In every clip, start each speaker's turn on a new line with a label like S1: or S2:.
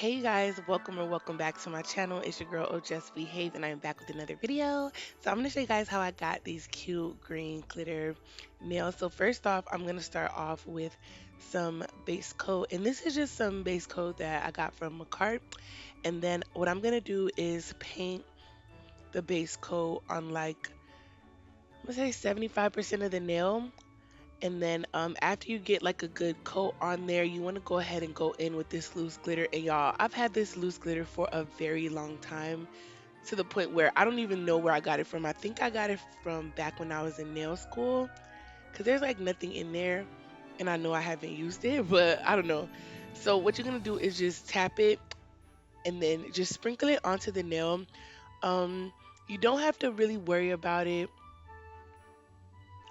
S1: Hey guys, welcome or welcome back to my channel. It's your girl OhJessBehave and I'm back with another video. So I'm going to show you guys how I got these cute green glitter nails. So first off, I'm going to start off with some base coat, and this is just some base coat that I got from a cart. And then what I'm going to do is paint the base coat on like, I'm going to say 75% of the nail. And then after you get like a good coat on there, you want to go ahead and go in with this loose glitter. And y'all, I've had this loose glitter for a very long time, to the point where I don't even know where I got it from. I think I got it from back when I was in nail school, because there's like nothing in there. And I know I haven't used it, but I don't know. So what you're going to do is just tap it and then just sprinkle it onto the nail. Um, you don't have to really worry about it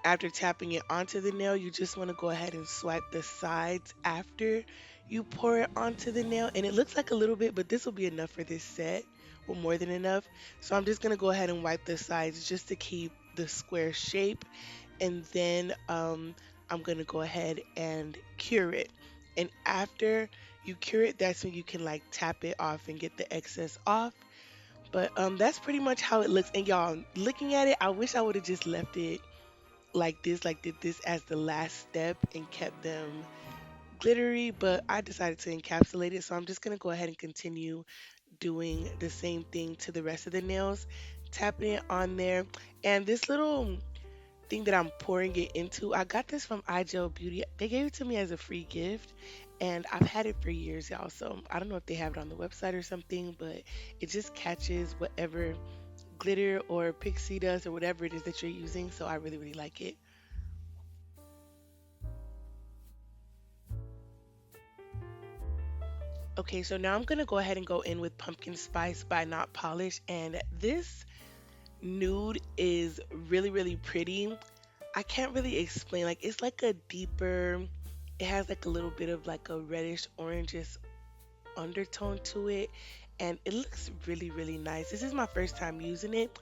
S1: after tapping it onto the nail. You just want to go ahead and swipe the sides after you pour it onto the nail. And it looks like a little bit, but this will be enough for this set, or more than enough. So I'm just going to go ahead and wipe the sides just to keep the square shape. And then I'm going to go ahead and cure it. And after you cure it, that's when you can like tap it off and get the excess off. But that's pretty much how it looks. And y'all, looking at it, I wish I would have just left it like this, like did this as the last step and kept them glittery, but I decided to encapsulate it. So I'm just going to go ahead and continue doing the same thing to the rest of the nails, tapping it on there. And this little thing that I'm pouring it into, I got this from iGel Beauty. They gave it to me as a free gift, and I've had it for years, y'all. So I don't know if they have it on the website or something, but it just catches whatever glitter or pixie dust or whatever it is that you're using. So I really, really like it. Okay, so now I'm gonna go ahead and go in with Pumpkin Spice by Not Polish, and this nude is really, really pretty. I can't really explain. Like, it's like a deeper, it has like a little bit of like a reddish orangish undertone to it, and it looks really, really nice. This is my first time using it,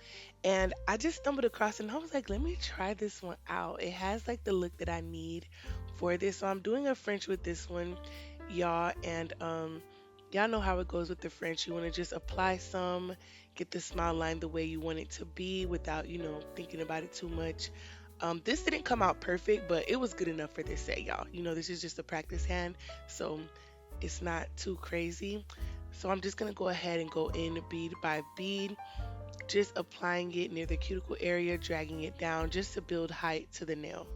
S1: and I just stumbled across it and I was like, let me try this one out. It has like the look that I need for this. So I'm doing a French with this one, y'all, and y'all know how it goes with the French. You want to just apply some, get the smile line the way you want it to be without, thinking about it too much. This didn't come out perfect, but it was good enough for this set, y'all. This is just a practice hand, so it's not too crazy. So I'm just gonna go ahead and go in bead by bead, just applying it near the cuticle area, dragging it down just to build height to the nail.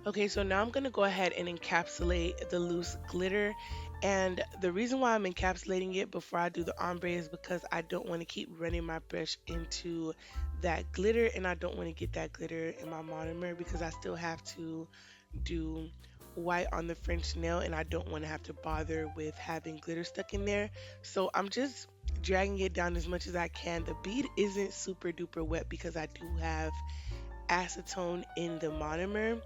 S1: Okay, so now I'm going to go ahead and encapsulate the loose glitter. And the reason why I'm encapsulating it before I do the ombre is because I don't want to keep running my brush into that glitter, and I don't want to get that glitter in my monomer because I still have to do white on the French nail, and I don't want to have to bother with having glitter stuck in there. So I'm just dragging it down as much as I can. The bead isn't super duper wet because I do have acetone in the monomer,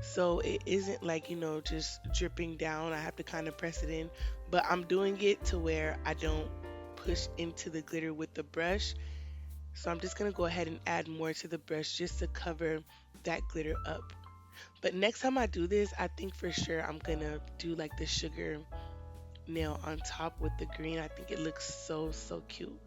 S1: so it isn't like, just dripping down. I have to kind of press it in, but I'm doing it to where I don't push into the glitter with the brush. So I'm just going to go ahead and add more to the brush just to cover that glitter up. But next time I do this, I think for sure I'm going to do like the sugar nail on top with the green. I think it looks so, so cute.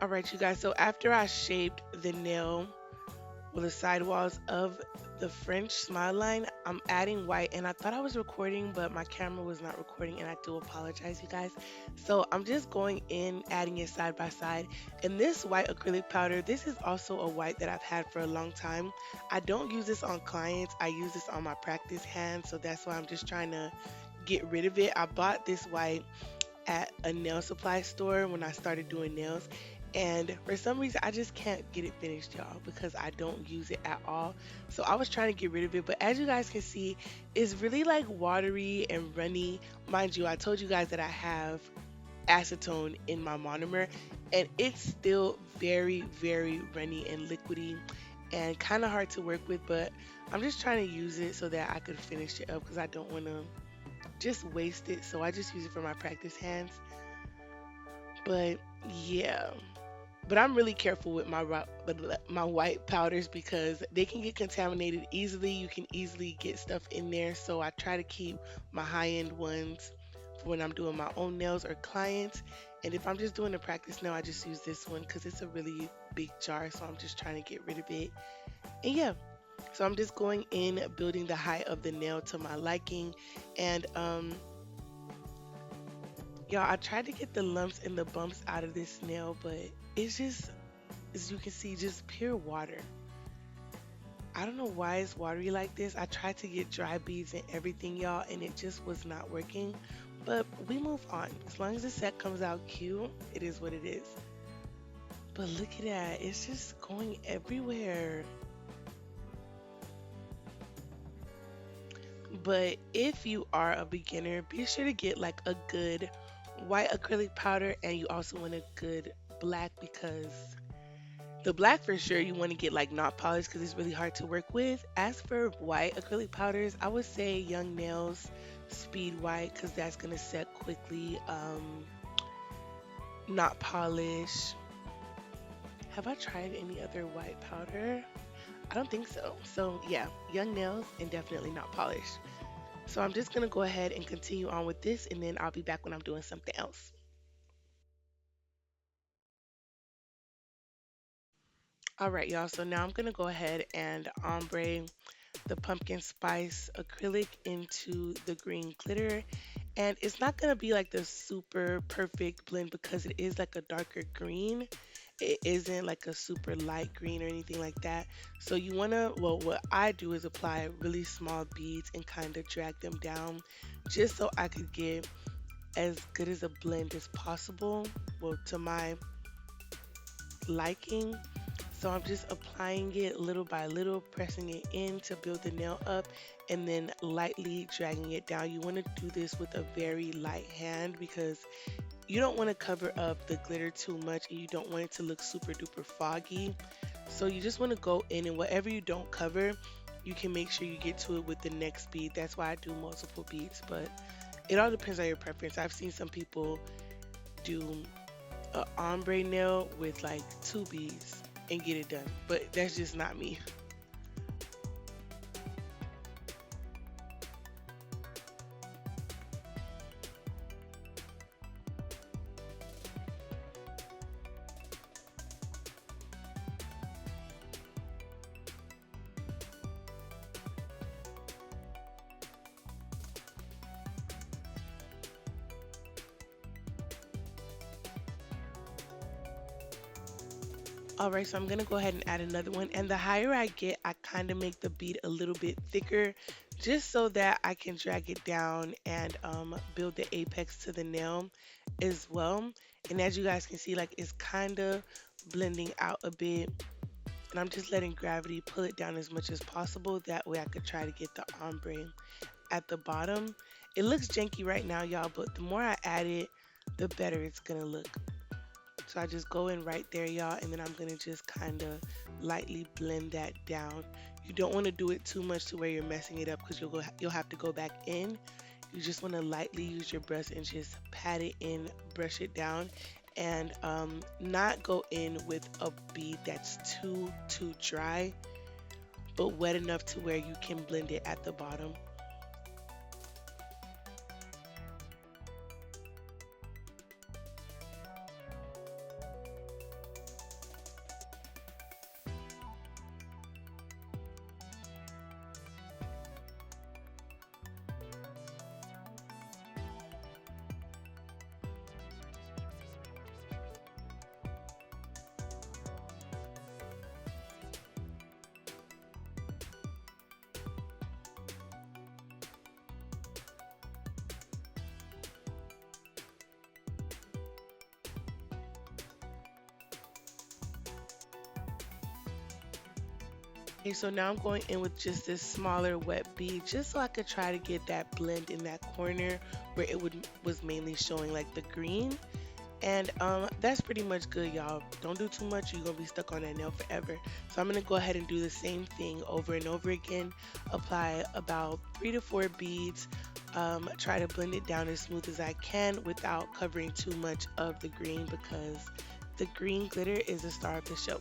S1: All right, you guys. So after I shaped the nail, with the sidewalls of the French smile line, I'm adding white. And I thought I was recording, but my camera was not recording, and I do apologize, you guys. So I'm just going in, adding it side by side. And this white acrylic powder, this is also a white that I've had for a long time. I don't use this on clients, I use this on my practice hands, so that's why I'm just trying to get rid of it. I bought this white at a nail supply store when I started doing nails. And for some reason, I just can't get it finished, y'all, because I don't use it at all. So I was trying to get rid of it. But as you guys can see, it's really like watery and runny. Mind you, I told you guys that I have acetone in my monomer, and it's still very, very runny and liquidy and kind of hard to work with. But I'm just trying to use it so that I could finish it up because I don't want to just waste it. So I just use it for my practice hands. But yeah, but I'm really careful with my white powders because they can get contaminated easily. You can easily get stuff in there. So I try to keep my high-end ones for when I'm doing my own nails or clients. And if I'm just doing a practice nail, I just use this one because it's a really big jar. So I'm just trying to get rid of it. And yeah, so I'm just going in, building the height of the nail to my liking. And y'all, I tried to get the lumps and the bumps out of this nail, but it's just, as you can see, just pure water. I don't know why it's watery like this. I tried to get dry beads and everything, y'all, and it just was not working. But we move on. As long as the set comes out cute, it is what it is. But look at that. It's just going everywhere. But if you are a beginner, be sure to get like a good white acrylic powder, and you also want a good black, because the black for sure you want to get like not polished because it's really hard to work with. As for white acrylic powders, I would say Young Nails Speed White because that's gonna set quickly. Not polish. Have I tried any other white powder? I don't think so. So yeah, Young Nails and definitely not polished. So I'm just gonna go ahead and continue on with this, and then I'll be back when I'm doing something else. All right, y'all. So now I'm gonna go ahead and ombre the pumpkin spice acrylic into the green glitter. And it's not gonna be like the super perfect blend because it is like a darker green. It isn't like a super light green or anything like that. So you wanna, well, what I do is apply really small beads and kind of drag them down just so I could get as good as a blend as possible. Well, to my liking. So I'm just applying it little by little, pressing it in to build the nail up, and then lightly dragging it down. You want to do this with a very light hand because you don't want to cover up the glitter too much and you don't want it to look super duper foggy. So you just want to go in, and whatever you don't cover, you can make sure you get to it with the next bead. That's why I do multiple beads, but it all depends on your preference. I've seen some people do a ombre nail with like two beads and get it done, but that's just not me. All right, so I'm gonna go ahead and add another one. And the higher I get, I kind of make the bead a little bit thicker just so that I can drag it down and build the apex to the nail as well. And as you guys can see, like it's kind of blending out a bit. And I'm just letting gravity pull it down as much as possible. That way I could try to get the ombre at the bottom. It looks janky right now, y'all, but the more I add it, the better it's gonna look. So I just go in right there, y'all, and then I'm gonna just kind of lightly blend that down. You don't want to do it too much to where you're messing it up because you'll have to go back in. You just want to lightly use your brush and just pat it in, brush it down, and not go in with a bead that's too dry, but wet enough to where you can blend it at the bottom. Okay, so now I'm going in with just this smaller wet bead just so I could try to get that blend in that corner where it was mainly showing like the green. And that's pretty much good, y'all. Don't do too much, you're gonna be stuck on that nail forever. So I'm gonna go ahead and do the same thing over and over again. Apply about 3 to 4 beads. Try to blend it down as smooth as I can without covering too much of the green because the green glitter is the star of the show.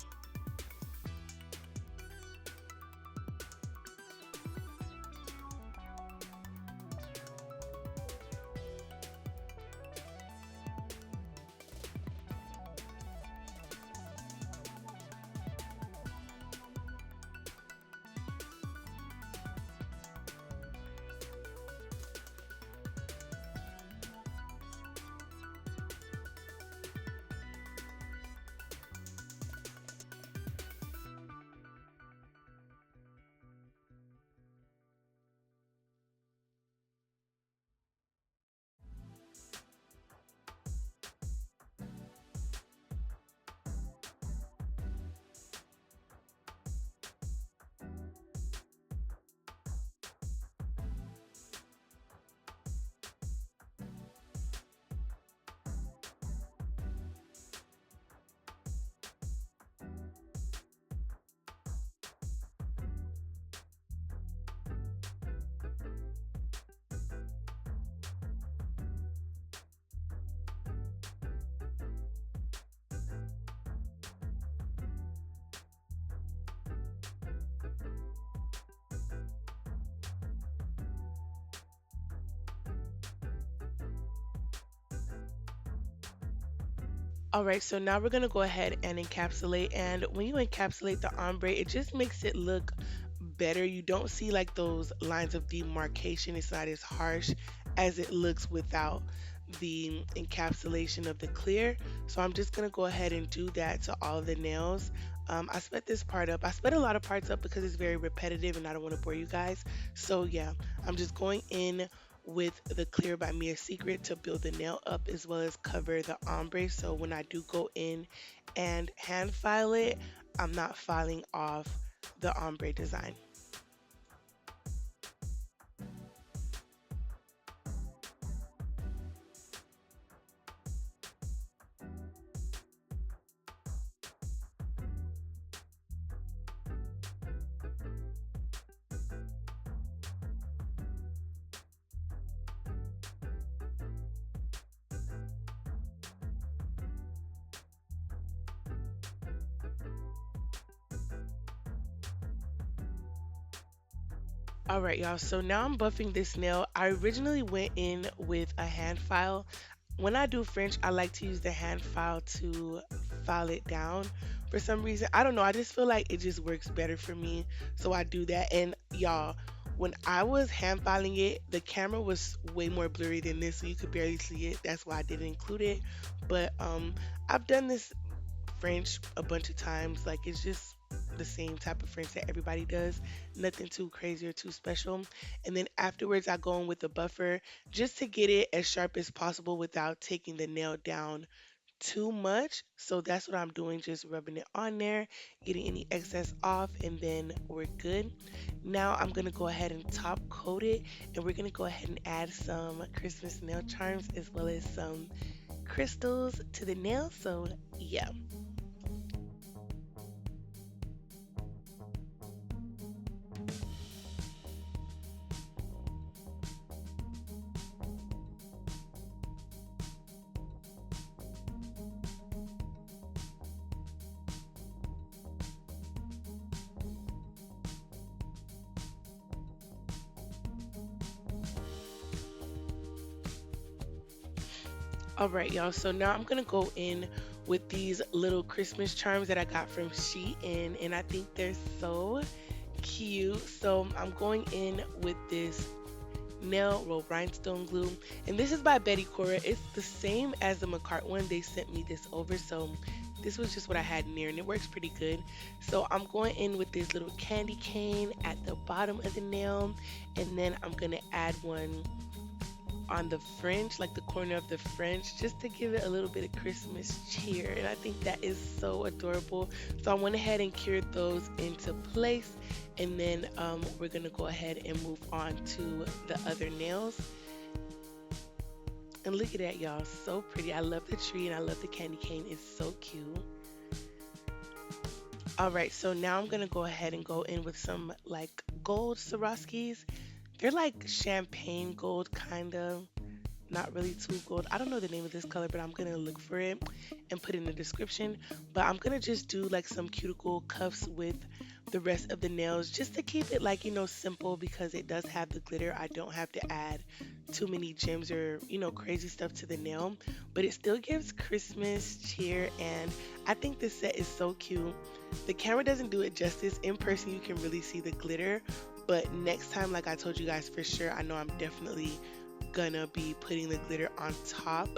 S1: All right, so now we're gonna go ahead and encapsulate. And when you encapsulate the ombre, it just makes it look better. You don't see like those lines of demarcation. It's not as harsh as it looks without the encapsulation of the clear. So I'm just gonna go ahead and do that to all the nails. I sped this part up. I sped a lot of parts up because it's very repetitive and I don't want to bore you guys. So yeah, I'm just going in with the Clear by Mia Secret to build the nail up as well as cover the ombre. So when I do go in and hand file it, I'm not filing off the ombre design. All right, y'all. So now I'm buffing this nail. I originally went in with a hand file. When I do French, I like to use the hand file to file it down. For some reason, I don't know. I just feel like it just works better for me. So I do that. And y'all, when I was hand filing it, the camera was way more blurry than this, so you could barely see it. That's why I didn't include it. But I've done this French a bunch of times. Like it's just the same type of French that everybody does. Nothing too crazy or too special. And then afterwards I go in with the buffer just to get it as sharp as possible without taking the nail down too much. So that's what I'm doing, just rubbing it on there, getting any excess off, and then we're good. Now I'm gonna go ahead and top coat it, and we're gonna go ahead and add some Christmas nail charms as well as some crystals to the nail. So yeah. All right, y'all. So now I'm gonna go in with these little Christmas charms that I got from Shein, and I think they're so cute. So I'm going in with this nail roll rhinestone glue, and this is by Betty Cora. It's the same as the McCart one. They sent me this over, so this was just what I had in there, and it works pretty good. So I'm going in with this little candy cane at the bottom of the nail, and then I'm gonna add one on the fringe, like the corner of the fringe, just to give it a little bit of Christmas cheer. And I think that is so adorable. So I went ahead and cured those into place. And then we're going to go ahead and move on to the other nails. And look at that, y'all. So pretty. I love the tree and I love the candy cane. It's so cute. All right, so now I'm going to go ahead and go in with some like gold Swarovskis. They're like champagne gold, kind of. Not really too gold. I don't know the name of this color, but I'm gonna look for it and put it in the description. But I'm gonna just do like some cuticle cuffs with the rest of the nails just to keep it like, simple because it does have the glitter. I don't have to add too many gems or, crazy stuff to the nail, but it still gives Christmas cheer. And I think this set is so cute. The camera doesn't do it justice. In person, you can really see the glitter, but next time, like I told you guys for sure, I know I'm definitely gonna be putting the glitter on top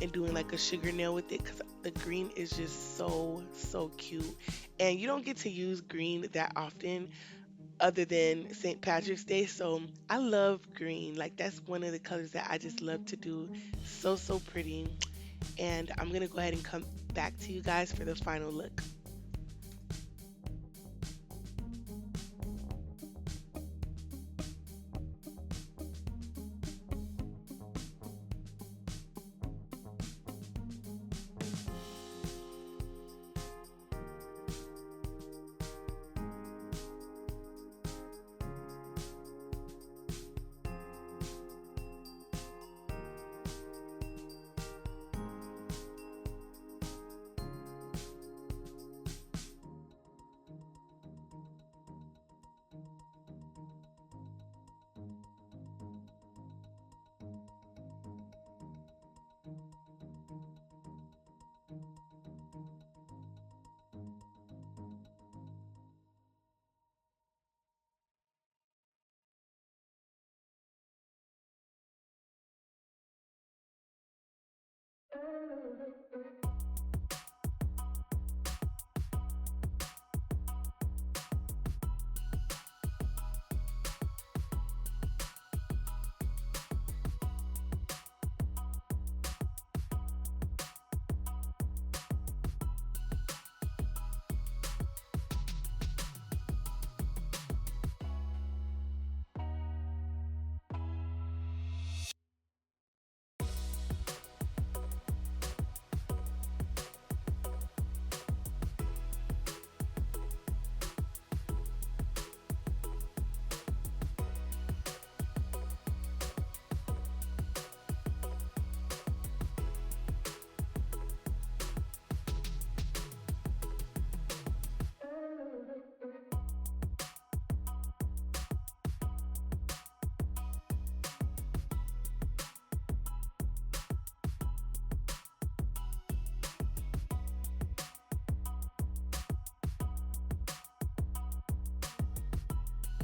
S1: and doing like a sugar nail with it because the green is just so cute, and you don't get to use green that often other than St. Patrick's Day. So I love green. Like that's one of the colors that I just love to do. So pretty. And I'm gonna go ahead and come back to you guys for the final look.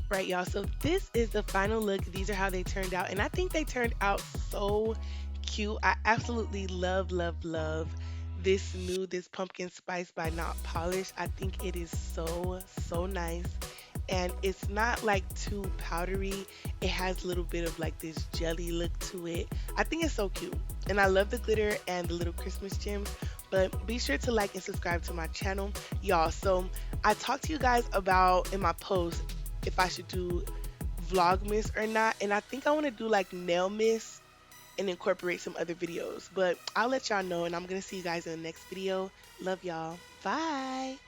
S1: Right, y'all. So this is the final look. These are how they turned out. And I think they turned out so cute. I absolutely love this pumpkin spice by Not Polished. I think it is so nice. And it's not like too powdery. It has a little bit of like this jelly look to it. I think it's so cute. And I love the glitter and the little Christmas gems. But be sure to like and subscribe to my channel, y'all. So I talked to you guys about in my post if I should do Vlogmas or not. And I think I want to do like Nailmas and incorporate some other videos. But I'll let y'all know, and I'm going to see you guys in the next video. Love y'all. Bye.